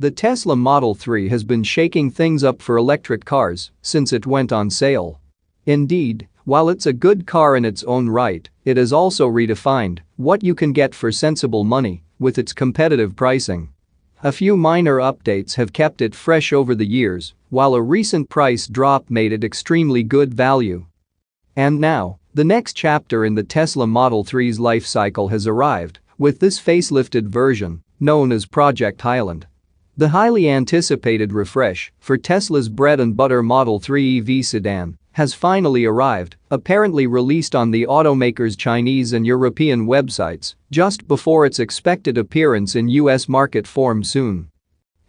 The Tesla Model 3 has been shaking things up for electric cars since it went on sale. Indeed, while it's a good car in its own right, it has also redefined what you can get for sensible money with its competitive pricing. A few minor updates have kept it fresh over the years, while a recent price drop made it extremely good value. And now, the next chapter in the Tesla Model 3's life cycle has arrived, with this facelifted version, known as Project Highland. The highly anticipated refresh for Tesla's bread-and-butter Model 3 EV sedan has finally arrived, apparently released on the automaker's Chinese and European websites just before its expected appearance in US market form soon.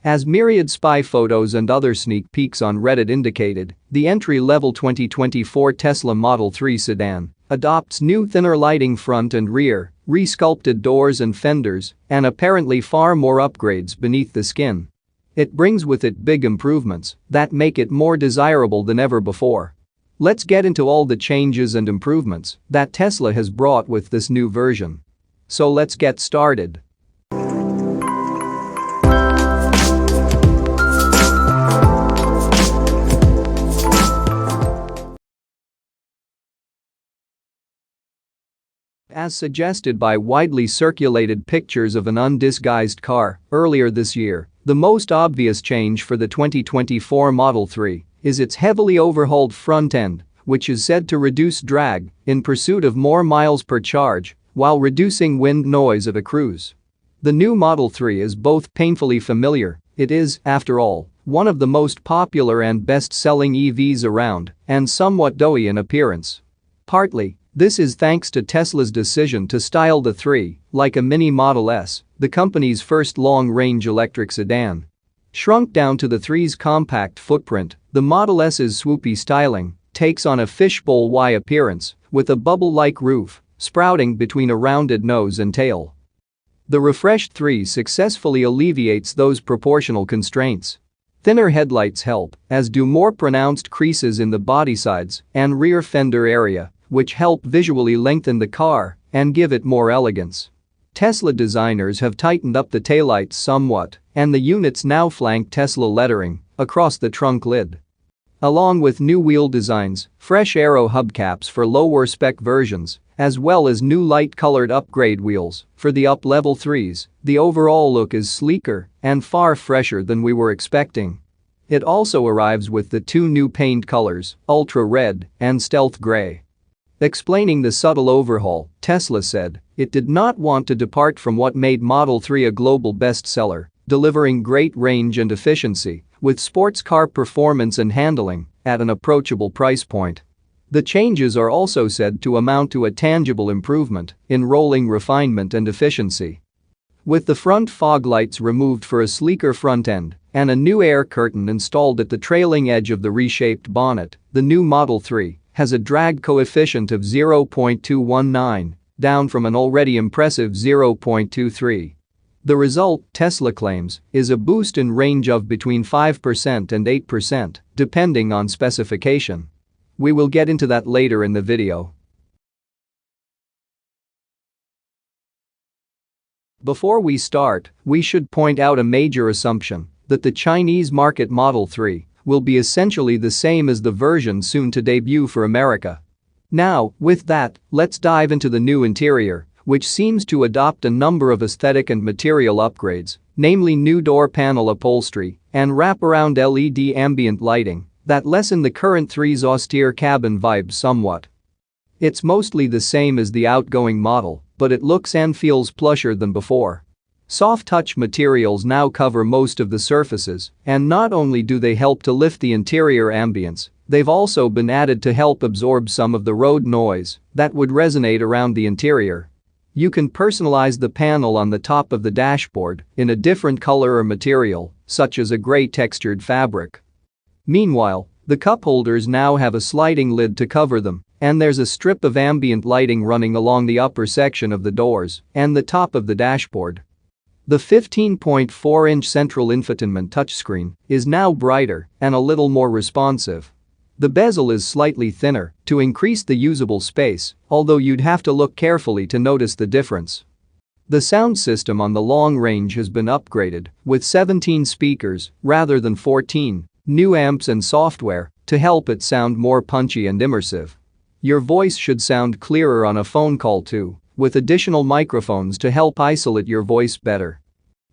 As myriad spy photos and other sneak peeks on Reddit indicated, the entry-level 2024 Tesla Model 3 sedan adopts new thinner lighting front and rear, re-sculpted doors and fenders, and apparently far more upgrades beneath the skin. It brings with it big improvements that make it more desirable than ever before. Let's get into all the changes and improvements that Tesla has brought with this new version. So let's get started. As suggested by widely circulated pictures of an undisguised car earlier this year, the most obvious change for the 2024 Model 3 is its heavily overhauled front end, which is said to reduce drag in pursuit of more miles per charge while reducing wind noise of a cruise. The new Model 3 is both painfully familiar, it is, after all, one of the most popular and best-selling EVs around, and somewhat doughy in appearance. Partly, this is thanks to Tesla's decision to style the 3 like a mini Model S, the company's first long-range electric sedan. Shrunk down to the 3's compact footprint, the Model S's swoopy styling takes on a fishbowl Y appearance with a bubble-like roof sprouting between a rounded nose and tail. The refreshed 3 successfully alleviates those proportional constraints. Thinner headlights help, as do more pronounced creases in the body sides and rear fender area, which help visually lengthen the car and give it more elegance. Tesla designers have tightened up the taillights somewhat, and the units now flank Tesla lettering across the trunk lid. Along with new wheel designs, fresh aero hubcaps for lower-spec versions, as well as new light-colored upgrade wheels for the up-level 3s, the overall look is sleeker and far fresher than we were expecting. It also arrives with the 2 new paint colors, Ultra Red and Stealth Gray. Explaining the subtle overhaul, Tesla said it did not want to depart from what made Model 3 a global bestseller, delivering great range and efficiency with sports car performance and handling at an approachable price point. The changes are also said to amount to a tangible improvement in rolling refinement and efficiency. With the front fog lights removed for a sleeker front end and a new air curtain installed at the trailing edge of the reshaped bonnet, the new Model 3 has a drag coefficient of 0.219, down from an already impressive 0.23. The result, Tesla claims, is a boost in range of between 5% and 8%, depending on specification. We will get into that later in the video. Before we start, we should point out a major assumption that the Chinese market Model 3 will be essentially the same as the version soon to debut for America. Now, with that, let's dive into the new interior, which seems to adopt a number of aesthetic and material upgrades, namely new door panel upholstery and wraparound LED ambient lighting that lessen the current 3's austere cabin vibe somewhat. It's mostly the same as the outgoing model, but it looks and feels plusher than before. Soft-touch materials now cover most of the surfaces, and not only do they help to lift the interior ambience, they've also been added to help absorb some of the road noise that would resonate around the interior. You can personalize the panel on the top of the dashboard in a different color or material, such as a gray textured fabric. Meanwhile, the cup holders now have a sliding lid to cover them, and there's a strip of ambient lighting running along the upper section of the doors and the top of the dashboard. The 15.4-inch central infotainment touchscreen is now brighter and a little more responsive. The bezel is slightly thinner to increase the usable space, although you'd have to look carefully to notice the difference. The sound system on the long range has been upgraded with 17 speakers rather than 14, new amps and software to help it sound more punchy and immersive. Your voice should sound clearer on a phone call too, with additional microphones to help isolate your voice better.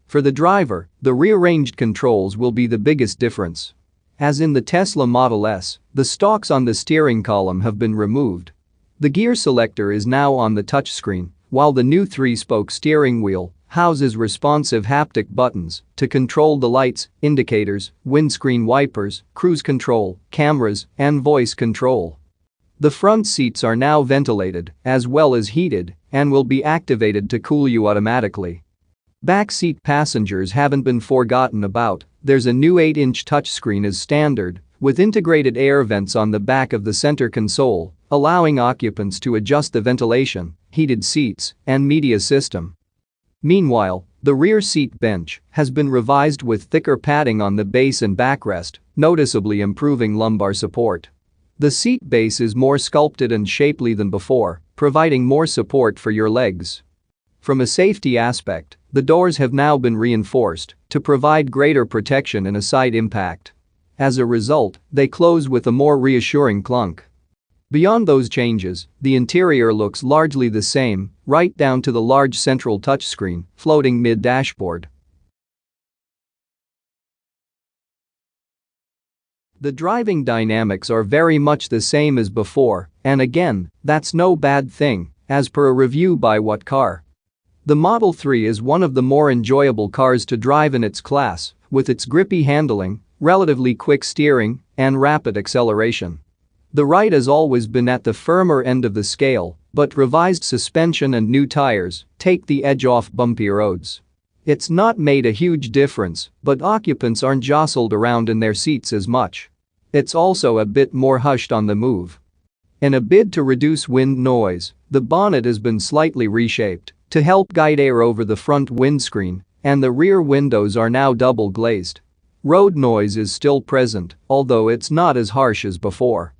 For the driver, the rearranged controls will be the biggest difference. As in the Tesla Model S, the stalks on the steering column have been removed. The gear selector is now on the touchscreen, while the new 3-spoke steering wheel houses responsive haptic buttons to control the lights, indicators, windscreen wipers, cruise control, cameras, and voice control. The front seats are now ventilated as well as heated and will be activated to cool you automatically. Back seat passengers haven't been forgotten about. There's a new 8-inch touchscreen as standard, with integrated air vents on the back of the center console, allowing occupants to adjust the ventilation, heated seats, and media system. Meanwhile, the rear seat bench has been revised with thicker padding on the base and backrest, noticeably improving lumbar support. The seat base is more sculpted and shapely than before, providing more support for your legs. From a safety aspect, the doors have now been reinforced to provide greater protection in a side impact. As a result, they close with a more reassuring clunk. Beyond those changes, the interior looks largely the same, right down to the large central touchscreen floating mid-dashboard. The driving dynamics are very much the same as before, and again, that's no bad thing, as per a review by What Car. The Model 3 is one of the more enjoyable cars to drive in its class, with its grippy handling, relatively quick steering, and rapid acceleration. The ride has always been at the firmer end of the scale, but revised suspension and new tires take the edge off bumpy roads. It's not made a huge difference, but occupants aren't jostled around in their seats as much. It's also a bit more hushed on the move. In a bid to reduce wind noise, the bonnet has been slightly reshaped to help guide air over the front windscreen, and the rear windows are now double glazed. Road noise is still present, although it's not as harsh as before.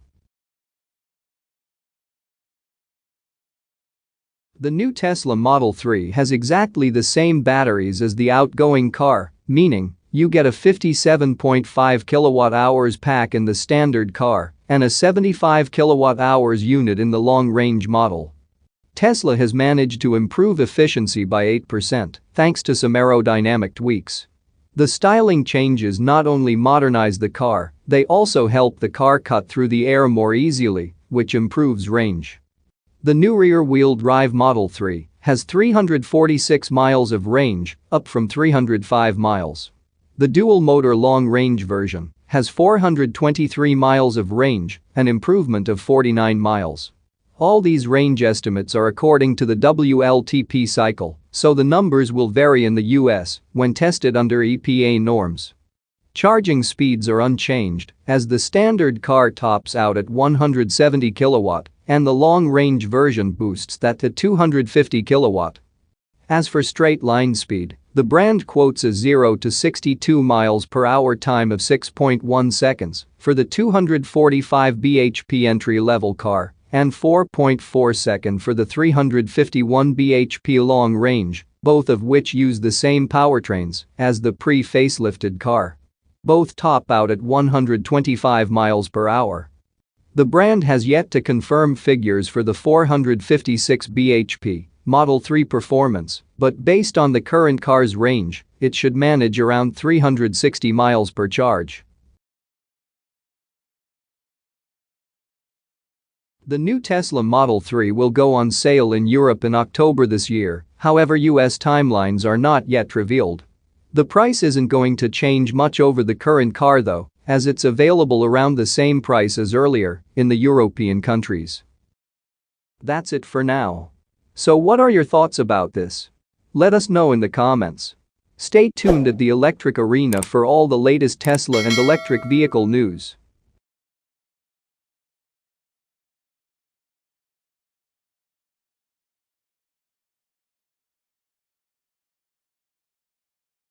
The new Tesla Model 3 has exactly the same batteries as the outgoing car, meaning you get a 57.5 kilowatt-hours pack in the standard car and a 75 kilowatt-hours unit in the long-range model. Tesla has managed to improve efficiency by 8% thanks to some aerodynamic tweaks. The styling changes not only modernize the car, they also help the car cut through the air more easily, which improves range. The new rear-wheel drive Model 3 has 346 miles of range, up from 305 miles. The dual-motor long-range version has 423 miles of range, an improvement of 49 miles. All these range estimates are according to the WLTP cycle, so the numbers will vary in the US when tested under EPA norms. Charging speeds are unchanged, as the standard car tops out at 170 kilowatt and the long-range version boosts that to 250 kilowatt. As for straight-line speed, the brand quotes a 0 to 62 miles per hour time of 6.1 seconds for the 245 bhp entry-level car and 4.4 seconds for the 351 bhp long range, both of which use the same powertrains as the pre-facelifted car. Both top out at 125 miles per hour. The brand has yet to confirm figures for the 456 bhp Model 3 performance, but based on the current car's range, it should manage around 360 miles per charge. The new Tesla Model 3 will go on sale in Europe in October this year, however US timelines are not yet revealed. The price isn't going to change much over the current car though, as it's available around the same price as earlier in the European countries. That's it for now. So what are your thoughts about this? Let us know in the comments. Stay tuned at the Electric Arena for all the latest Tesla and electric vehicle news.